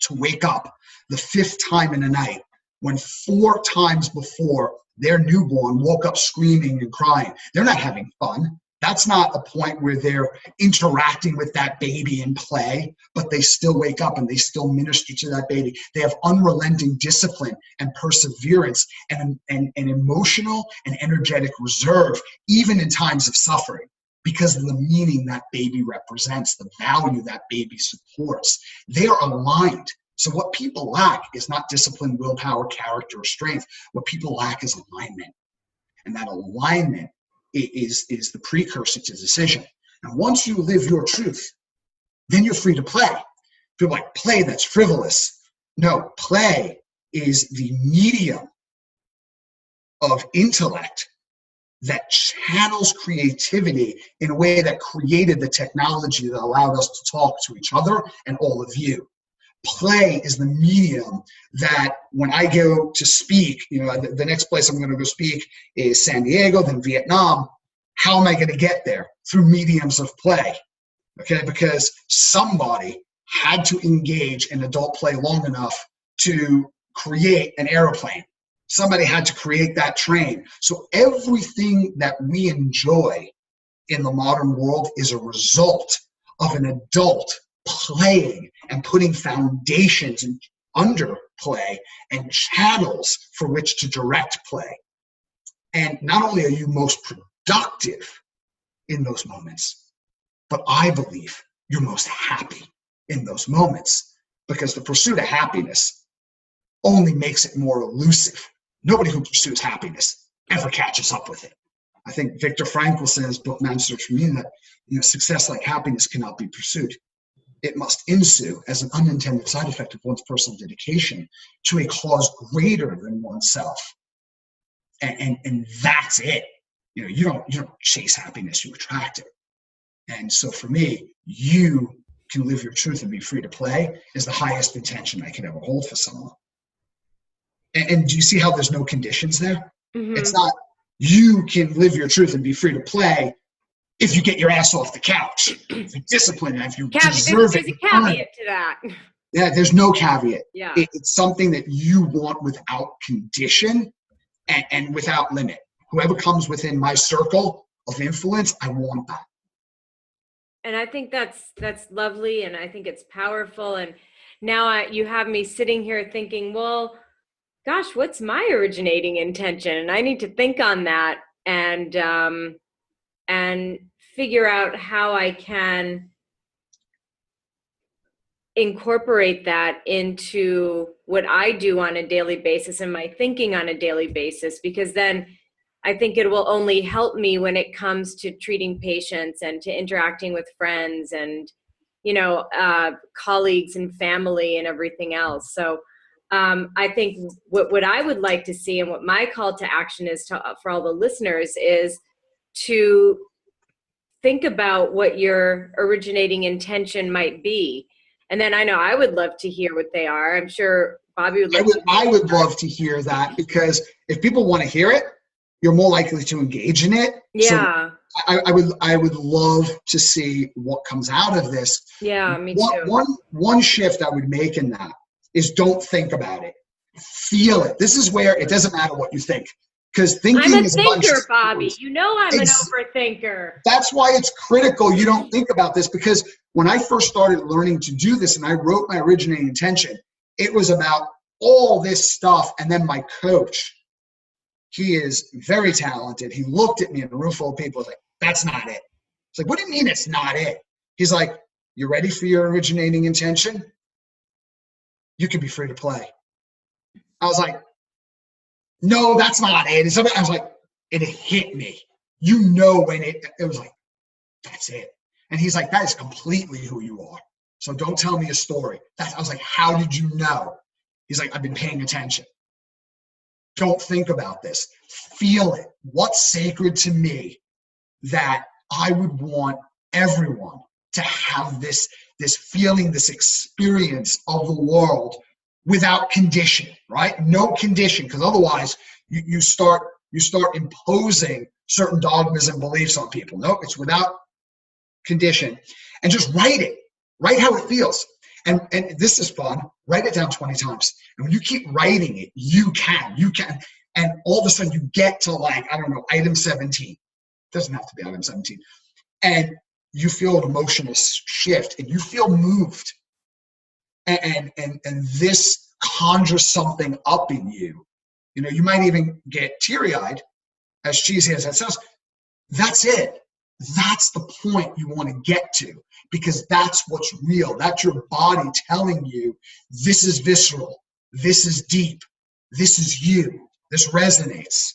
to wake up the 5th time in a night when 4 times before their newborn woke up screaming and crying. They're not having fun. That's not a point where they're interacting with that baby in play, but they still wake up and they still minister to that baby. They have unrelenting discipline and perseverance and an emotional and energetic reserve, even in times of suffering, because of the meaning that baby represents, the value that baby supports. They are aligned. So what people lack is not discipline, willpower, character, or strength. What people lack is alignment. And that alignment is the precursor to decision. And once you live your truth, then you're free to play. People like, play, that's frivolous. No, play is the medium of intellect that channels creativity in a way that created the technology that allowed us to talk to each other and all of you. Play is the medium that when I go to speak, the next place I'm going to go speak is San Diego, then Vietnam. How am I going to get there? Through mediums of play, okay? Because somebody had to engage in adult play long enough to create an airplane. Somebody had to create that train. So everything that we enjoy in the modern world is a result of an adult playing and putting foundations and under play and channels for which to direct play. And not only are you most productive in those moments, but I believe you're most happy in those moments, because the pursuit of happiness only makes it more elusive. Nobody who pursues happiness ever catches up with it. I think Viktor Frankl says in his book, Man's Search for Meaning, that success like happiness cannot be pursued. It must ensue as an unintended side effect of one's personal dedication to a cause greater than oneself. And that's it. You don't chase happiness, you attract it. And so for me, you can live your truth and be free to play is the highest intention I could ever hold for someone. And do you see how there's no conditions there? Mm-hmm. It's not you can live your truth and be free to play if you get your ass off the couch, if you're disciplined, and if you deserve it. There's a caveat to that. Yeah, there's no caveat. Yeah. It's something that you want without condition and without limit. Whoever comes within my circle of influence, I want that. And I think that's lovely, and I think it's powerful. And now you have me sitting here thinking, well, gosh, what's my originating intention? And I need to think on that and figure out how I can incorporate that into what I do on a daily basis and my thinking on a daily basis, because then I think it will only help me when it comes to treating patients and to interacting with friends and, colleagues and family and everything else. So I think what I would like to see and what my call to action is for all the listeners is to think about what your originating intention might be. And then I know I would love to hear what they are. I'm sure Bobby would love to. I would love to hear that, because if people want to hear it, you're more likely to engage in it. Yeah. So I would love to see what comes out of this. Yeah, me too. One shift I would make in that is don't think about it. Feel it. This is where it doesn't matter what you think. Because thinking I'm a is thinker, Bobby. I'm an overthinker. That's why it's critical you don't think about this, because when I first started learning to do this and I wrote my originating intention, it was about all this stuff. And then my coach, he is very talented. He looked at me in a room full of people. He was like, that's not it. It's like, what do you mean it's not it? He's like, you ready for your originating intention? You can be free to play. I was like, no, that's not it. I was like, it hit me. When it was like, that's it. And he's like, that is completely who you are. So don't tell me a story. I was like, how did you know? He's like, I've been paying attention. Don't think about this. Feel it. What's sacred to me that I would want everyone to have this feeling, this experience of the world without condition, right? No condition, because otherwise you start imposing certain dogmas and beliefs on people. No, it's without condition. And just write it. Write how it feels. And this is fun. Write it down 20 times. And when you keep writing it, you can. And all of a sudden you get to item 17. Doesn't have to be item 17. And you feel an emotional shift and you feel moved. And this conjures something up in you. You might even get teary-eyed, as cheesy as that sounds. That's it. That's the point you want to get to, because that's what's real. That's your body telling you this is visceral, this is deep, this is you, this resonates.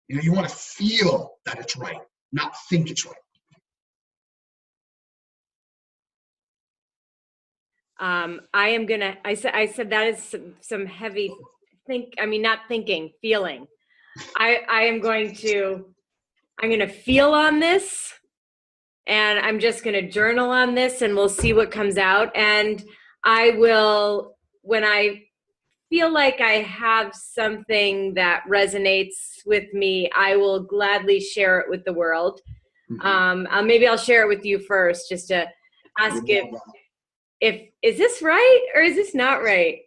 You want to feel that it's right, not think it's right. I said that is some heavy feeling. I'm going to feel on this, and I'm just going to journal on this, and we'll see what comes out. And I will, when I feel like I have something that resonates with me, I will gladly share it with the world. Mm-hmm. Maybe I'll share it with you first, just to ask if is this right or is this not right?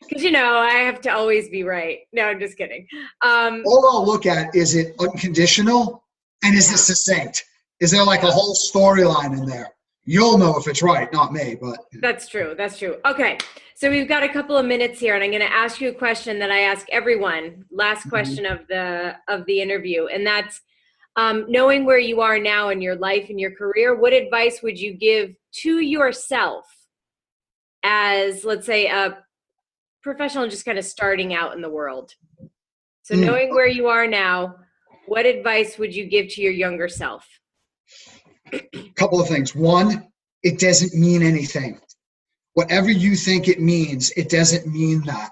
Because I have to always be right. No, I'm just kidding. All I'll look at, is it unconditional, and is it succinct? Is there a whole storyline in there? You'll know if it's right, not me, but. That's true. That's true. Okay. So we've got a couple of minutes here, and I'm going to ask you a question that I ask everyone. Last question of the interview, and that's knowing where you are now in your life and your career. What advice would you give to yourself as, let's say, a professional just kind of starting out in the world? So knowing where you are now, what advice would you give to your younger self? Couple of things. One, it doesn't mean anything. Whatever you think it means, it doesn't mean that.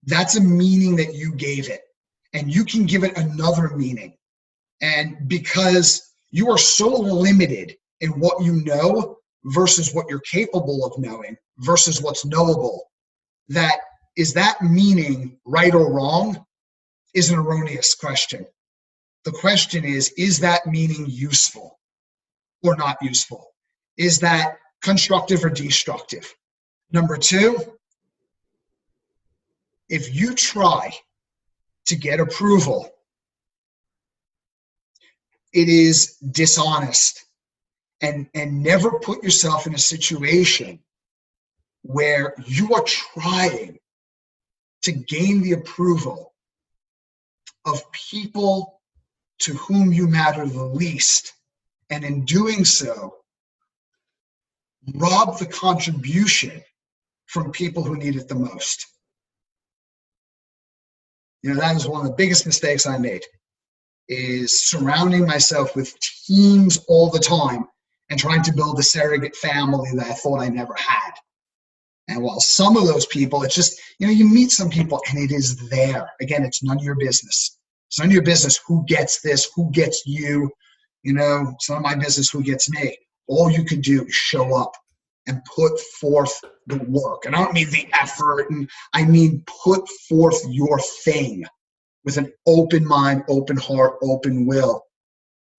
That's a meaning that you gave it. And you can give it another meaning. And because you are so limited in what you know versus what you're capable of knowing versus what's knowable, that is that meaning right or wrong is an erroneous question. The question is that meaning useful or not useful? Is that constructive or destructive? Number two, if you try to get approval, it is dishonest, and never put yourself in a situation where you are trying to gain the approval of people to whom you matter the least, and in doing so, rob the contribution from people who need it the most. That is one of the biggest mistakes I made, is surrounding myself with teams all the time and trying to build a surrogate family that I thought I never had. And while some of those people, it's just, you meet some people and it is there. Again, it's none of your business. It's none of your business who gets this, who gets you. It's none of my business who gets me. All you can do is show up and put forth the work. And I don't mean the effort, and I mean put forth your thing with an open mind, open heart, open will.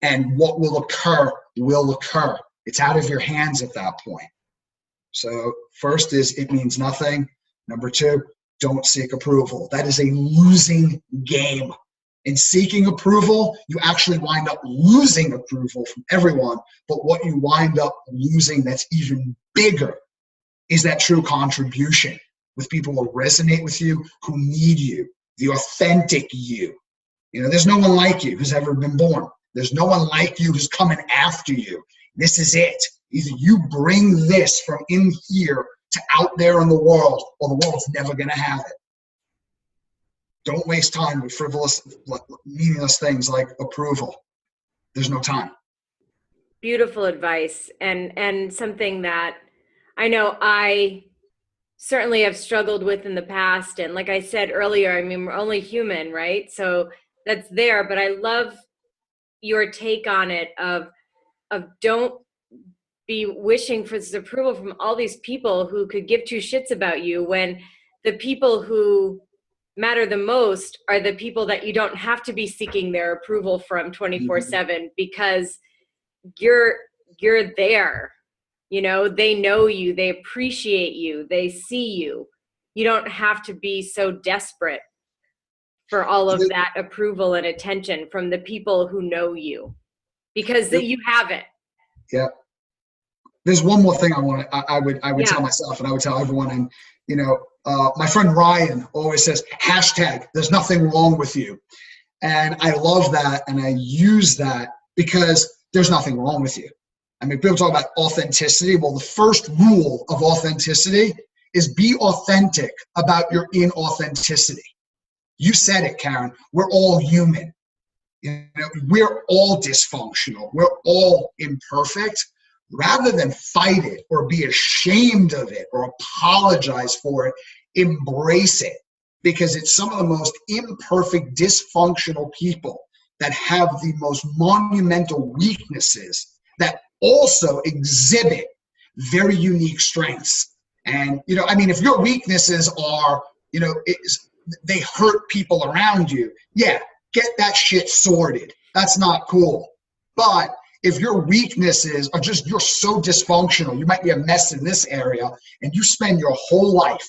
And what will occur will occur. It's out of your hands at that point. So first is, it means nothing. Number two, don't seek approval. That is a losing game. In seeking approval, you actually wind up losing approval from everyone. But what you wind up losing that's even bigger is that true contribution with people who resonate with you, who need you, the authentic you. There's no one like you who's ever been born. There's no one like you who's coming after you. This is it. Either you bring this from in here to out there in the world, or the world's never going to have it. Don't waste time with frivolous, meaningless things like approval. There's no time. Beautiful advice, and something that I know I certainly have struggled with in the past. And like I said earlier, we're only human, right? So that's there. But I love your take on it of don't be wishing for this approval from all these people who could give two shits about you, when the people who matter the most are the people that you don't have to be seeking their approval from 24/7, because you're there. They know you, they appreciate you, they see you. You don't have to be so desperate for all of that approval and attention from the people who know you, because you have it. Yeah. There's one more thing I would tell myself, and I would tell everyone. And my friend Ryan always says, #there's nothing wrong with you. And I love that, and I use that because there's nothing wrong with you. People talk about authenticity. Well, the first rule of authenticity is be authentic about your inauthenticity. You said it, Karen. We're all human. We're all dysfunctional. We're all imperfect. Rather than fight it or be ashamed of it or apologize for it, embrace it, because it's some of the most imperfect, dysfunctional people that have the most monumental weaknesses that also exhibit very unique strengths. And, if your weaknesses are, they hurt people around you, yeah, get that shit sorted. That's not cool. But if your weaknesses are just, you're so dysfunctional, you might be a mess in this area, and you spend your whole life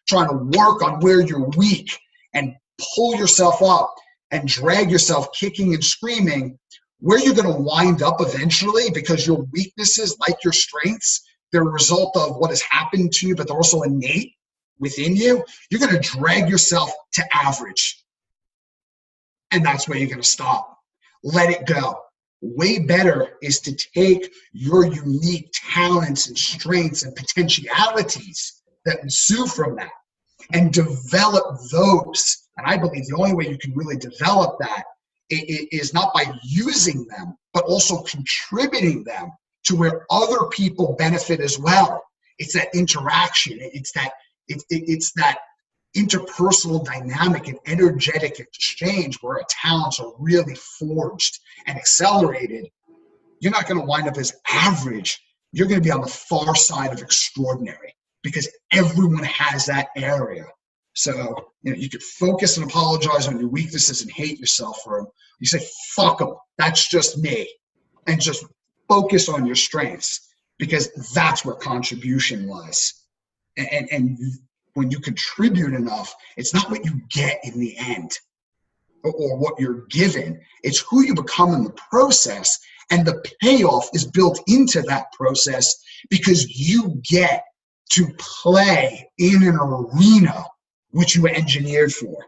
trying to work on where you're weak and pull yourself up and drag yourself kicking and screaming, Where you're going to wind up eventually, because your weaknesses, like your strengths, they're a result of what has happened to you, but they're also innate within you. You're going to drag yourself to average. And that's where you're going to stop. Let it go. Way better is to take your unique talents and strengths and potentialities that ensue from that and develop those. And I believe the only way you can really develop that is not by using them, but also contributing them to where other people benefit as well. It's that interaction. It's that interpersonal dynamic and energetic exchange where our talents are really forged and accelerated. You're not going to wind up as average. You're going to be on the far side of extraordinary because everyone has that area. So, you could focus and apologize on your weaknesses and hate yourself for them. You say, fuck them. That's just me. And just focus on your strengths because that's where contribution lies. And when you contribute enough, it's not what you get in the end or what you're given. It's who you become in the process. And the payoff is built into that process because you get to play in an arena which you were engineered for.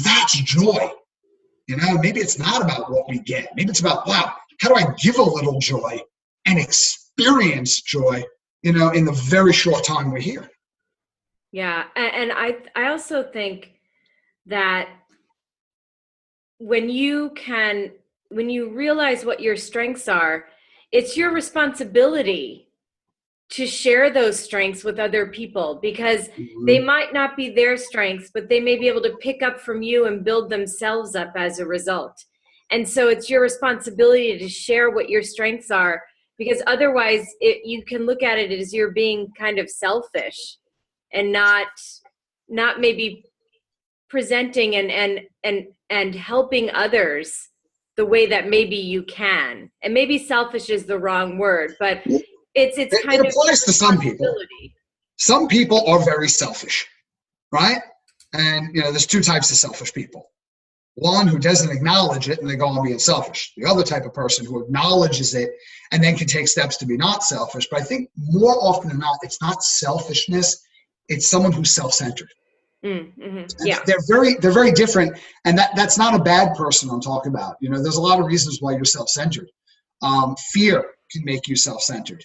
That's joy. Maybe it's not about what we get. Maybe it's about, wow, how do I give a little joy and experience joy, in the very short time we're here. Yeah. And I also think that when you realize what your strengths are, it's your responsibility to share those strengths with other people because they might not be their strengths, but they may be able to pick up from you and build themselves up as a result. And so it's your responsibility to share what your strengths are because otherwise you can look at it as you're being kind of selfish and not maybe presenting and helping others the way that maybe you can. And maybe selfish is the wrong word, but it applies to some people. Some people are very selfish, right? And there's two types of selfish people. One who doesn't acknowledge it and they go on being selfish. The other type of person who acknowledges it and then can take steps to be not selfish. But I think more often than not, it's not selfishness. It's someone who's self-centered. Yeah. They're very different. And that's not a bad person I'm talking about. There's a lot of reasons why you're self-centered. Fear can make you self-centered.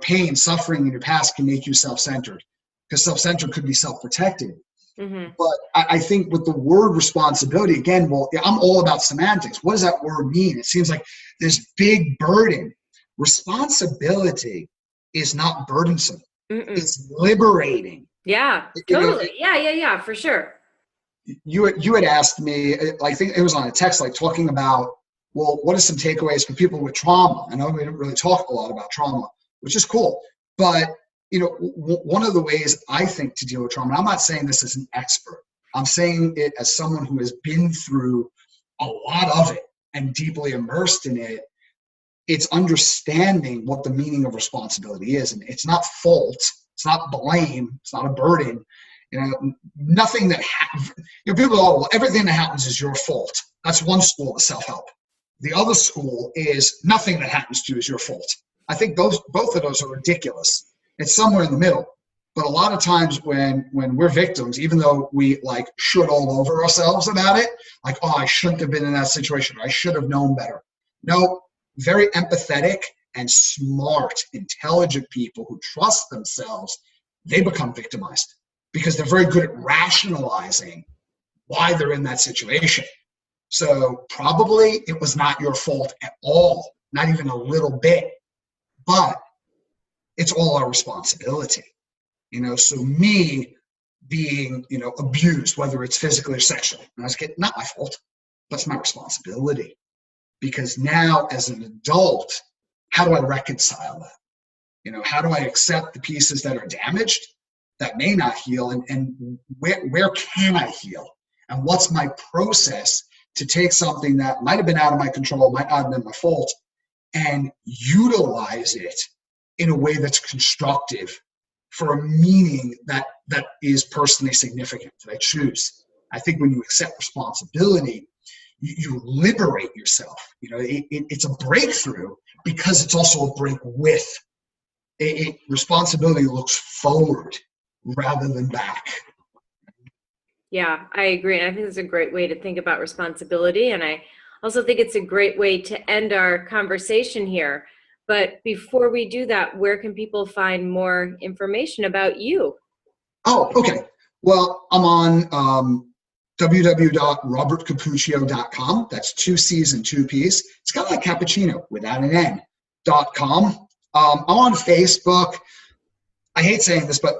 Pain, suffering in your past can make you self-centered because self-centered could be self-protected. But I think with the word responsibility, again, I'm all about semantics. What does that word mean? It seems like this big burden. Responsibility is not burdensome. It's liberating. Yeah, totally. Yeah, for sure. You had asked me, I think it was on a text, like talking about, well, what are some takeaways for people with trauma? I know we didn't really talk a lot about trauma, which is cool. But, one of the ways I think to deal with trauma, I'm not saying this as an expert. I'm saying it as someone who has been through a lot of it and deeply immersed in it. It's understanding what the meaning of responsibility is. And it's not fault. It's not blame. It's not a burden. Nothing that people go, well, everything that happens is your fault. That's one school of self-help. The other school is nothing that happens to you is your fault. I think both of those are ridiculous. It's somewhere in the middle. But a lot of times when we're victims, even though we should all over ourselves about it, I shouldn't have been in that situation. Or I should have known better. No, very empathetic and smart, intelligent people who trust themselves, they become victimized because they're very good at rationalizing why they're in that situation. So probably it was not your fault at all, not even a little bit, but it's all our responsibility. So me being, abused, whether it's physically or sexually, when I was a kid, not my fault, but it's my responsibility. Because now as an adult, how do I reconcile that? How do I accept the pieces that are damaged, that may not heal, and where can I heal? And what's my process to take something that might have been out of my control, might not have been my fault, and utilize it in a way that's constructive for a meaning that is personally significant that I choose. I think when you accept responsibility, you liberate yourself. It's a breakthrough because it's also a break with. Responsibility looks forward rather than back. Yeah, I agree. And I think it's a great way to think about responsibility. And I also think it's a great way to end our conversation here. But before we do that, where can people find more information about you? Oh, okay. Well, I'm on www.robertcappuccio.com. That's 2 C's and 2 P's. It's kind of like cappuccino without an N.com. I'm on Facebook. I hate saying this, but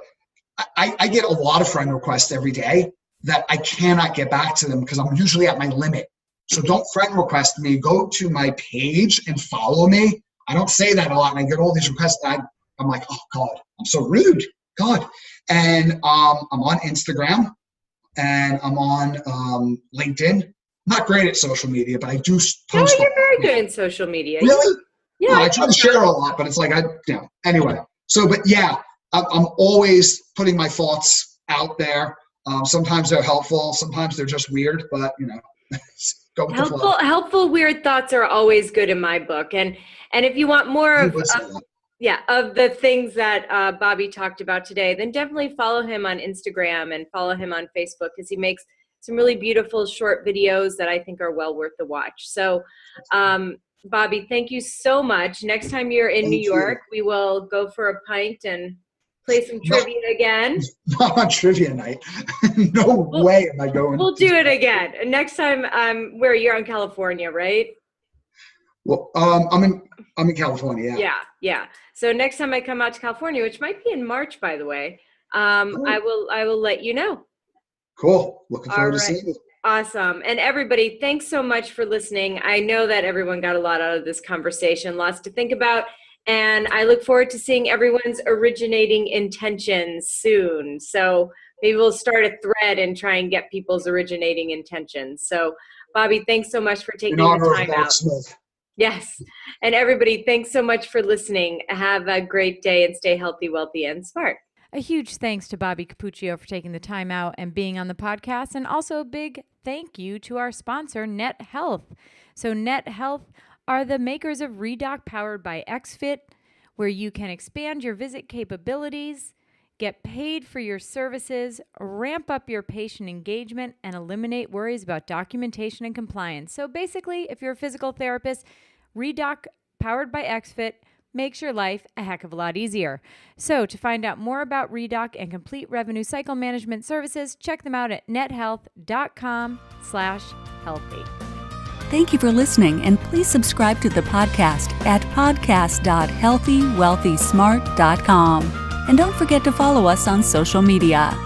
I get a lot of friend requests every day that I cannot get back to them because I'm usually at my limit. So don't friend request me. Go to my page and follow me. I don't say that a lot, and I get all these requests. I'm like, oh, God, I'm so rude. God. And I'm on Instagram, and I'm on LinkedIn. I'm not great at social media, but I do post. No, you're very good in social media. Really? Yeah. I try to share a lot, but it's like, anyway. So, but yeah, I'm always putting my thoughts out there. Sometimes they're helpful. Sometimes they're just weird, but go with the flow. Helpful, weird thoughts are always good in my book. And if you want more of the things that Bobby talked about today, then definitely follow him on Instagram and follow him on Facebook because he makes some really beautiful short videos that I think are well worth the watch. So, Bobby, thank you so much. Next time you're in New York, we will go for a pint and play some trivia again. Not on trivia night. No way am I going. We'll do it again. And next time, where you're in California, right? Well, I'm in California. Yeah. So next time I come out to California, which might be in March, by the way, I will let you know. Cool. Looking forward to seeing you. Awesome. And everybody, thanks so much for listening. I know that everyone got a lot out of this conversation, lots to think about. And I look forward to seeing everyone's originating intentions soon. So maybe we'll start a thread and try and get people's originating intentions. So, Bobby, thanks so much for taking the time out. Yes. And everybody, thanks so much for listening. Have a great day and stay healthy, wealthy, and smart. A huge thanks to Bobby Cappuccio for taking the time out and being on the podcast. And also a big thank you to our sponsor, Net Health. So Net Health are the makers of Redoc powered by XFit, where you can expand your visit capabilities, get paid for your services, ramp up your patient engagement, and eliminate worries about documentation and compliance. So basically, if you're a physical therapist, Redoc powered by XFit makes your life a heck of a lot easier. So to find out more about Redoc and complete revenue cycle management services, check them out at nethealth.com/healthy. Thank you for listening, and please subscribe to the podcast at podcast.healthywealthysmart.com. And don't forget to follow us on social media.